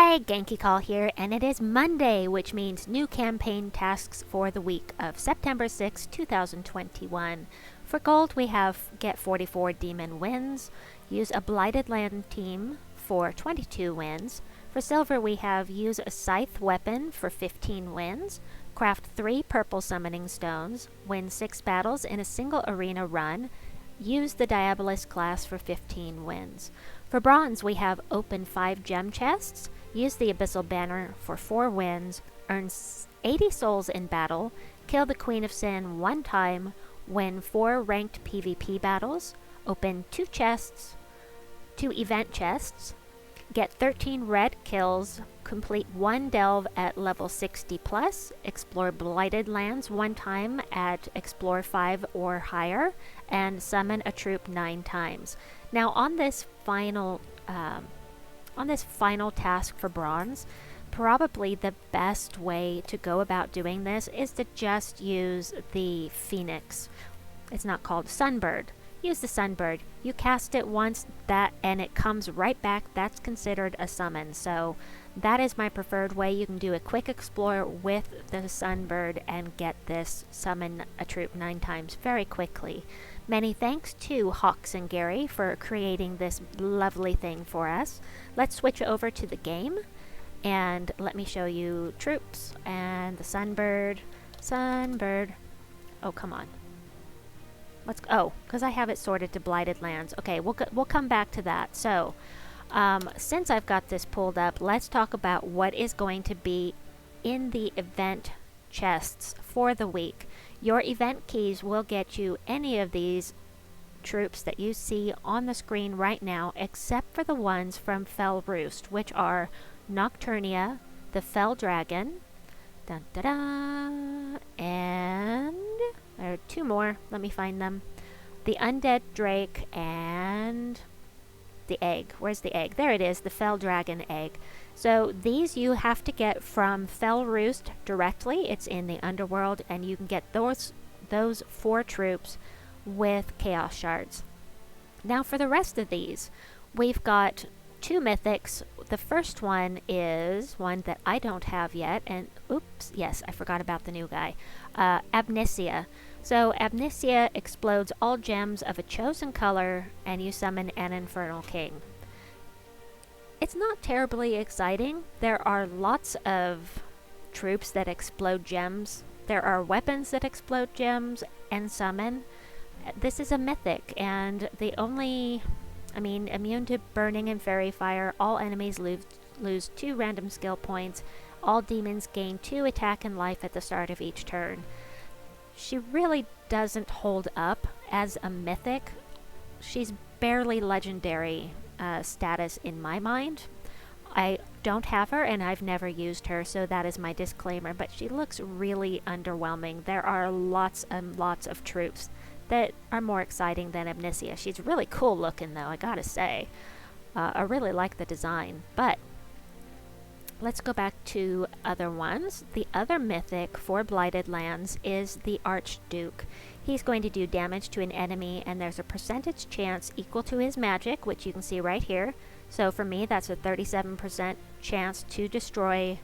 Hey, Genki Call here, and it is Monday, which means new campaign tasks for the week of September 6, 2021. For gold, we have get 44 demon wins, use a Blighted Land team for 22 wins. For silver, we have use a scythe weapon for 15 wins, craft 3 purple summoning stones, win 6 battles in a single arena run, use the Diabolus class for 15 wins. For bronze, we have open 5 gem chests, use the Abyssal Banner for 4 wins, earn 80 souls in battle, kill the Queen of Sin 1 time, win 4 ranked PvP battles, open 2 chests, 2 event chests, get 13 red kills, complete 1 delve at level 60 plus, explore Blighted Lands 1 time at explore 5 or higher, and summon a troop 9 times. Now on this final task for bronze, probably the best way to go about doing this is to just use the Phoenix. It's not called Sunbird. Use the Sunbird. You cast it once, and it comes right back. That's considered a summon. So that is my preferred way. You can do a quick explore with the Sunbird and get this summon a troop 9 times very quickly. Many thanks to Hawks and Gary for creating this lovely thing for us. Let's switch over to the game and let me show you troops and the Sunbird. Sunbird. Oh, come on. Because I have it sorted to Blighted Lands. Okay, we'll come back to that. So, since I've got this pulled up, let's talk about what is going to be in the event chests for the week. Your event keys will get you any of these troops that you see on the screen right now, except for the ones from Fell Roost, which are Nocturnia, the Fell Dragon, dun, da, da, and there are 2 more. Let me find them. The Undead Drake and the egg. Where's the egg? There it is, the Fell Dragon egg. So these you have to get from Fell Roost directly. It's in the underworld, and you can get those 4 troops with Chaos Shards. Now for the rest of these, we've got 2 mythics. The first one is one that I don't have yet, and oops, yes, I forgot about the new guy. Amnesia. So Amnesia explodes all gems of a chosen color, and you summon an Infernal King. It's not terribly exciting. There are lots of troops that explode gems. There are weapons that explode gems and summon. This is a mythic, and immune to burning and fairy fire. All enemies lose 2 random skill points. All demons gain 2 attack and life at the start of each turn. She really doesn't hold up as a mythic. She's barely legendary status in my mind. I don't have her, and I've never used her, so that is my disclaimer, but she looks really underwhelming. There are lots and lots of troops that are more exciting than Amnesia. She's really cool looking, though, I gotta say. I really like the design, but let's go back to other ones. The other mythic for Blighted Lands is the Archduke. He's going to do damage to an enemy, and there's a percentage chance equal to his magic, which you can see right here. So for me, that's a 37% chance to destroy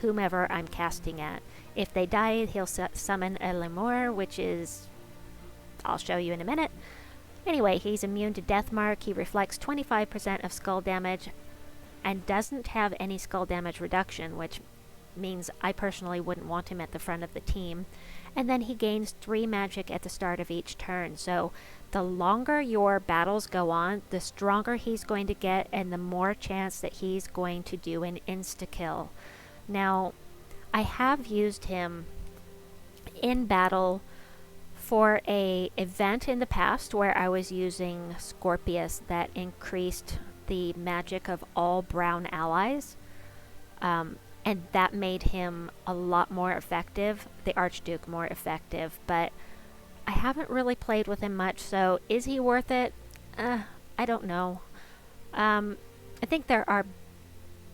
whomever I'm casting at. If they die, he'll summon a Lemur, which is... I'll show you in a minute. Anyway, he's immune to Death Mark. He reflects 25% of skull damage and doesn't have any skull damage reduction, which means I personally wouldn't want him at the front of the team. And then he gains 3 magic at the start of each turn. So the longer your battles go on, the stronger he's going to get, and the more chance that he's going to do an insta-kill. Now, I have used him in battle for a event in the past where I was using Scorpius that increased the magic of all brown allies. And that made him a lot more effective, the Archduke more effective, but I haven't really played with him much, so is he worth it? I don't know. I think there are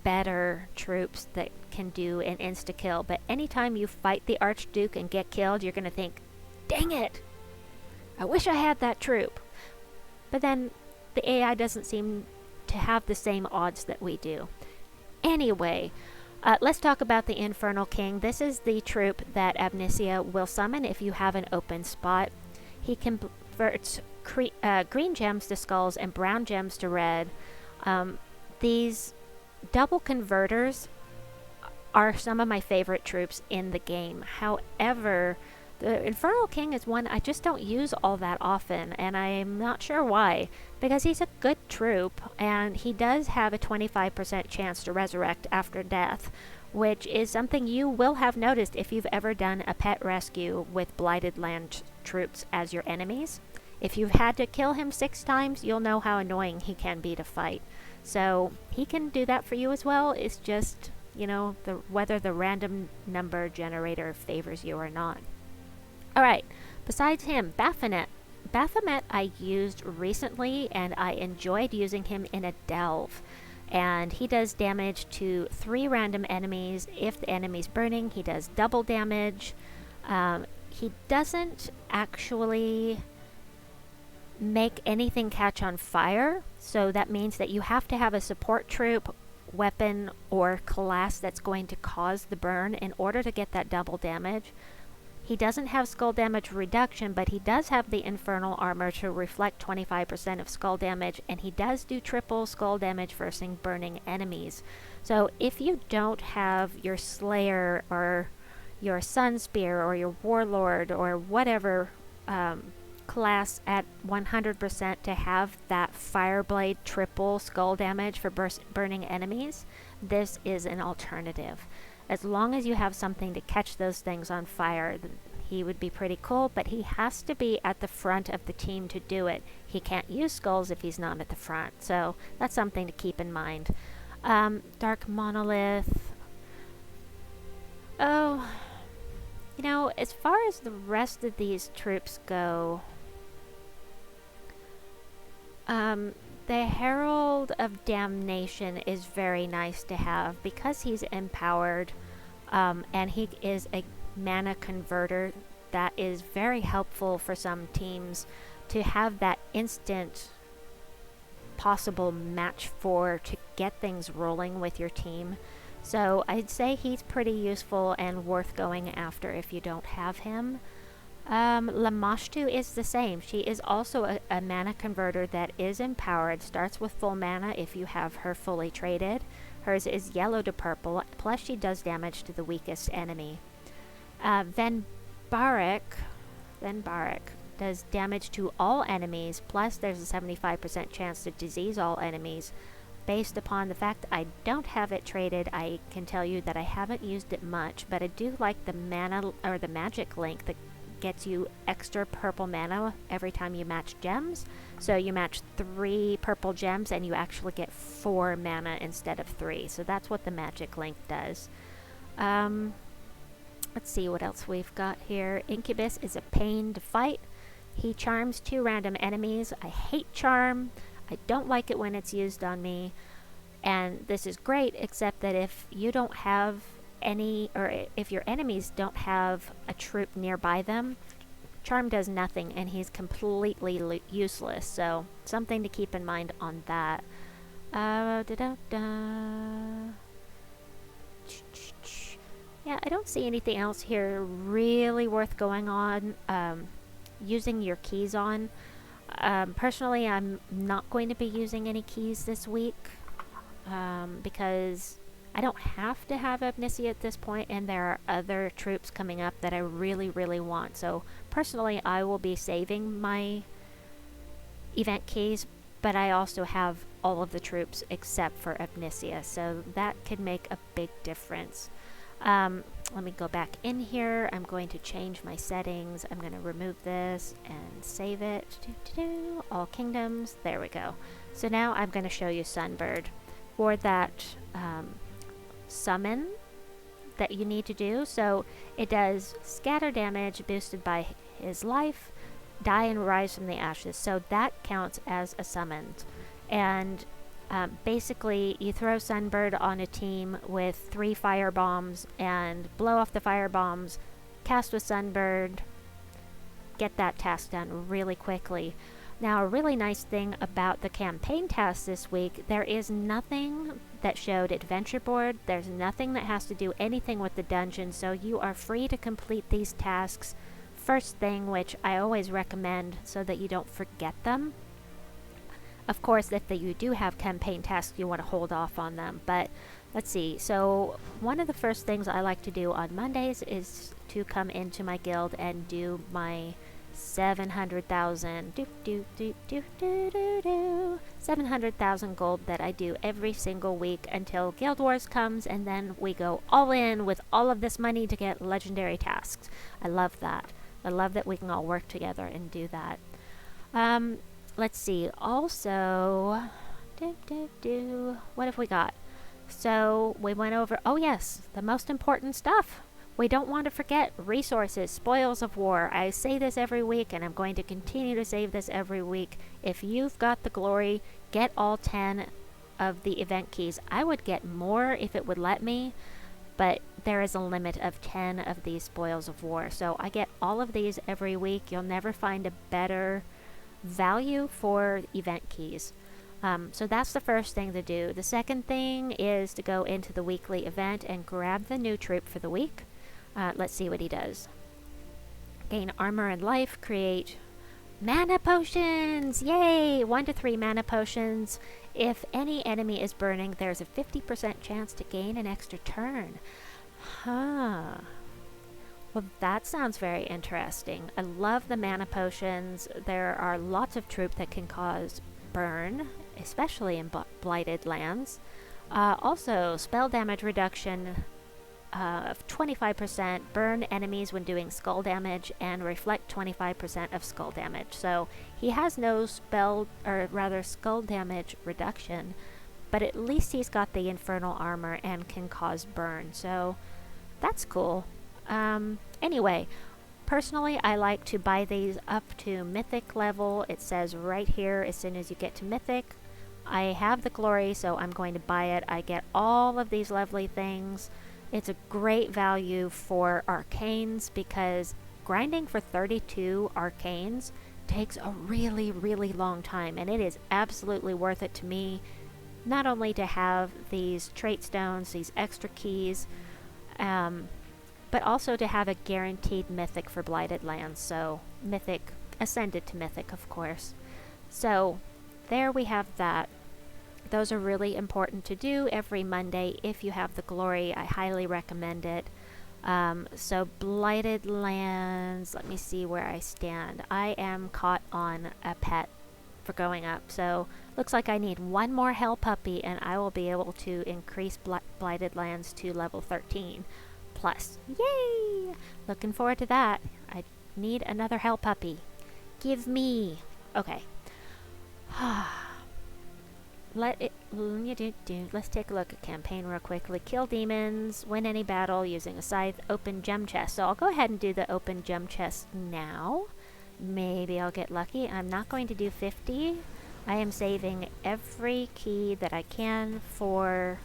better troops that can do an insta-kill, but anytime you fight the Archduke and get killed, you're going to think, dang it! I wish I had that troop. But then the AI doesn't seem to have the same odds that we do. Anyway, let's talk about the Infernal King. This is the troop that Amnesia will summon if you have an open spot. He converts green gems to skulls and brown gems to red. These double converters are some of my favorite troops in the game. However, the Infernal King is one I just don't use all that often, and I'm not sure why, because he's a good troop, and he does have a 25% chance to resurrect after death, which is something you will have noticed if you've ever done a pet rescue with Blighted Lands troops as your enemies. If you've had to kill him 6 times, you'll know how annoying he can be to fight. So he can do that for you as well. It's just, whether the random number generator favors you or not. Alright, besides him, Baphomet. Baphomet I used recently, and I enjoyed using him in a delve. And he does damage to 3 random enemies. If the enemy's burning, he does double damage. He doesn't actually make anything catch on fire, so that means that you have to have a support troop, weapon, or class that's going to cause the burn in order to get that double damage. He doesn't have skull damage reduction, but he does have the infernal armor to reflect 25% of skull damage, and he does do triple skull damage versus burning enemies. So if you don't have your Slayer or your Sun Spear or your Warlord or whatever class at 100% to have that Fireblade triple skull damage for burning enemies, this is an alternative. As long as you have something to catch those things on fire, he would be pretty cool, but he has to be at the front of the team to do it. He can't use skulls if he's not at the front, so that's something to keep in mind. Dark Monolith. Oh, as far as the rest of these troops go, the Herald of Damnation is very nice to have because he's empowered, and he is a mana converter. That is very helpful for some teams to have that instant possible match for to get things rolling with your team. So I'd say he's pretty useful and worth going after if you don't have him. Lamashtu is the same. She is also a mana converter that is empowered, starts with full mana if you have her fully traded. Hers is yellow to purple, plus she does damage to the weakest enemy. Van Barak does damage to all enemies, plus there's a 75% chance to disease all enemies. Based upon the fact I don't have it traded, I can tell you that I haven't used it much, but I do like the mana or the magic link that gets you extra purple mana every time you match gems. So you match 3 purple gems and you actually get 4 mana instead of 3. So that's what the magic link does. Let's see what else we've got here. Incubus is a pain to fight. He charms 2 random enemies. I hate charm. I don't like it when it's used on me. And this is great, except that if you don't have any, or if your enemies don't have a troop nearby them, charm does nothing and he's completely useless. So something to keep in mind on that. Yeah, I don't see anything else here really worth going on, using your keys on. Personally, I'm not going to be using any keys this week, because I don't have to have Amnesia at this point, and there are other troops coming up that I really, really want. So personally, I will be saving my event keys, but I also have all of the troops except for Amnesia, so that could make a big difference. Let me go back in here. I'm going to change my settings. I'm going to remove this and save it. All kingdoms. There we go. So now I'm going to show you Sunbird. For that summon that you need to do. So it does scatter damage boosted by his life, die and rise from the ashes. So that counts as a summon. And basically, you throw Sunbird on a team with 3 fire bombs and blow off the fire bombs, cast with Sunbird, get that task done really quickly. Now, a really nice thing about the campaign tasks this week, there is nothing that showed adventure board. There's nothing that has to do anything with the dungeon, so you are free to complete these tasks first thing, which I always recommend so that you don't forget them. Of course, if you do have campaign tasks, you want to hold off on them. But let's see. So one of the first things I like to do on Mondays is to come into my guild and do my 700,000 700,000 gold that I do every single week until Guild Wars comes, and then we go all in with all of this money to get legendary tasks. I love that. I love that we can all work together and do that. Let's see. Also, what have we got? So we went over, oh yes, the most important stuff. We don't want to forget resources, spoils of war. I say this every week, and I'm going to continue to say this every week. If you've got the glory, get all 10 of the event keys. I would get more if it would let me, but there is a limit of 10 of these spoils of war. So I get all of these every week. You'll never find a better value for event keys. So that's the first thing to do. The second thing is to go into the weekly event and grab the new troop for the week. Let's see what he does. Gain armor and life, create mana potions! Yay! 1 to 3 mana potions. If any enemy is burning, there's a 50% chance to gain an extra turn. Huh. Well, that sounds very interesting. I love the mana potions. There are lots of troop that can cause burn, especially in Blighted Lands. Also, spell damage reduction of 25%, burn enemies when doing skull damage, and reflect 25% of skull damage. So he has no skull damage reduction, but at least he's got the infernal armor and can cause burn. So that's cool. Anyway, personally, I like to buy these up to mythic level. It says right here, as soon as you get to mythic. I have the glory, so I'm going to buy it. I get all of these lovely things. It's a great value for arcanes because grinding for 32 arcanes takes a really, really long time, and it is absolutely worth it to me, not only to have these trait stones, these extra keys, but also to have a guaranteed mythic for Blighted Lands. So mythic, ascended to mythic, of course. So there we have that. Those are really important to do every Monday if you have the glory. I highly recommend it. So Blighted Lands, let me see where I stand. I am caught on a pet for going up. So looks like I need one more hell puppy and I will be able to increase Blighted Lands to level 13 plus. Yay! Looking forward to that. I need another hell puppy. Give me. Okay. Let's take a look at campaign real quickly. Kill demons, win any battle using a scythe, open gem chest. So I'll go ahead and do the open gem chest now. Maybe I'll get lucky. I'm not going to do 50. I am saving every key that I can for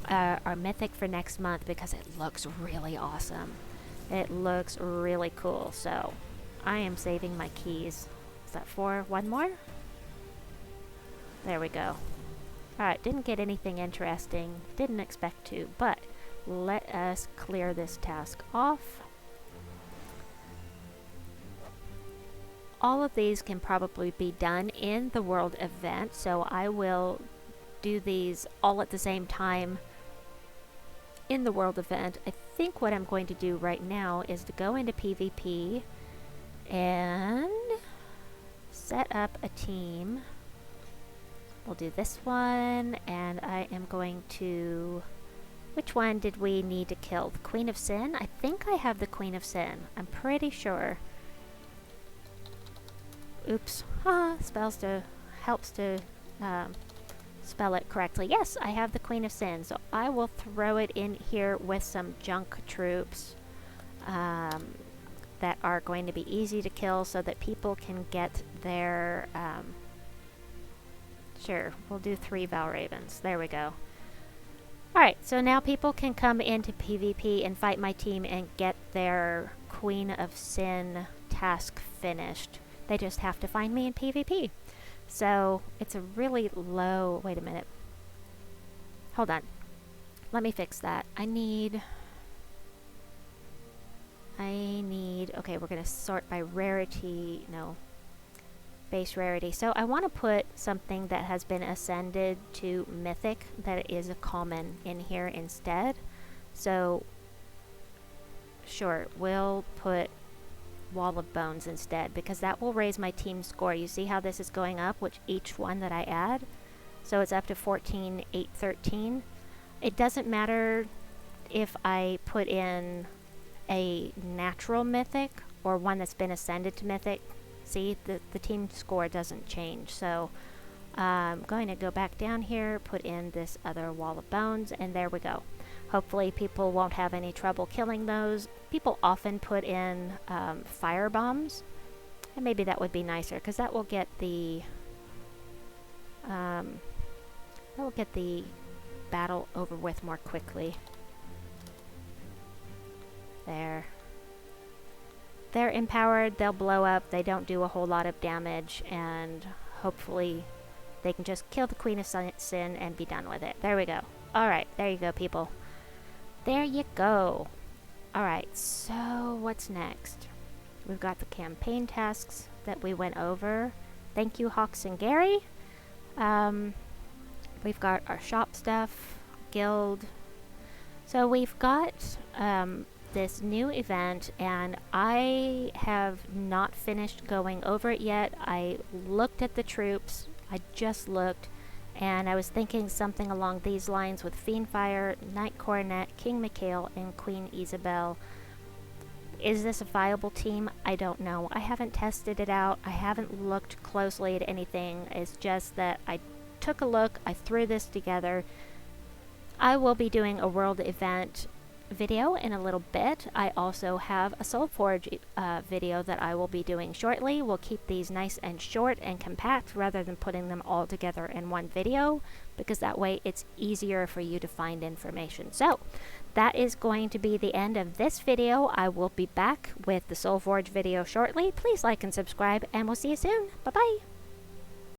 our mythic for next month because it looks really awesome. It looks really cool. So I am saving my keys. Is that for one more? There we go. Alright, didn't get anything interesting. Didn't expect to, but let us clear this task off. All of these can probably be done in the world event, so I will do these all at the same time in the world event. I think what I'm going to do right now is to go into PvP and set up a team. We'll do this one, and I am going to... Which one did we need to kill? The Queen of Sin? I think I have the Queen of Sin. I'm pretty sure. Oops. Helps to spell it correctly. Yes, I have the Queen of Sin, so I will throw it in here with some junk troops that are going to be easy to kill so that people can get their... Sure, we'll do 3 Valravens. There we go. Alright, so now people can come into PvP and fight my team and get their Queen of Sin task finished. They just have to find me in PvP. So it's a really low... Wait a minute. Hold on. Let me fix that. I need... Okay, we're going to sort by rarity. No. Base rarity. So I want to put something that has been ascended to mythic that is a common in here instead. So, sure, we'll put Wall of Bones instead, because that will raise my team score. You see how this is going up with each one that I add? So it's up to 14, 8, 13. It doesn't matter if I put in a natural mythic or one that's been ascended to mythic. See, the team score doesn't change. So I'm going to go back down here, put in this other Wall of Bones, and there we go. Hopefully people won't have any trouble killing those. People often put in fire bombs, and maybe that would be nicer, because that will get the battle over with more quickly. There. They're empowered, they'll blow up, they don't do a whole lot of damage, and hopefully they can just kill the Queen of Sin and be done with it. There we go. Alright, there you go, people. There you go. Alright, so what's next? We've got the campaign tasks that we went over. Thank you, Hawks and Gary. We've got our shop stuff, guild. So we've got this new event, and I have not finished going over it yet. I looked at the troops. I just looked, and I was thinking something along these lines with Fiendfire, Knight Coronet, King Mikhail, and Queen Isabel. Is this a viable team? I don't know. I haven't tested it out. I haven't looked closely at anything. It's just that I took a look. I threw this together. I will be doing a world event video in a little bit. I also have a Soulforge video that I will be doing shortly. We'll keep these nice and short and compact rather than putting them all together in one video, because that way it's easier for you to find information. So that is going to be the end of this video. I will be back with the Soulforge video shortly. Please like and subscribe, and we'll see you soon. Bye bye.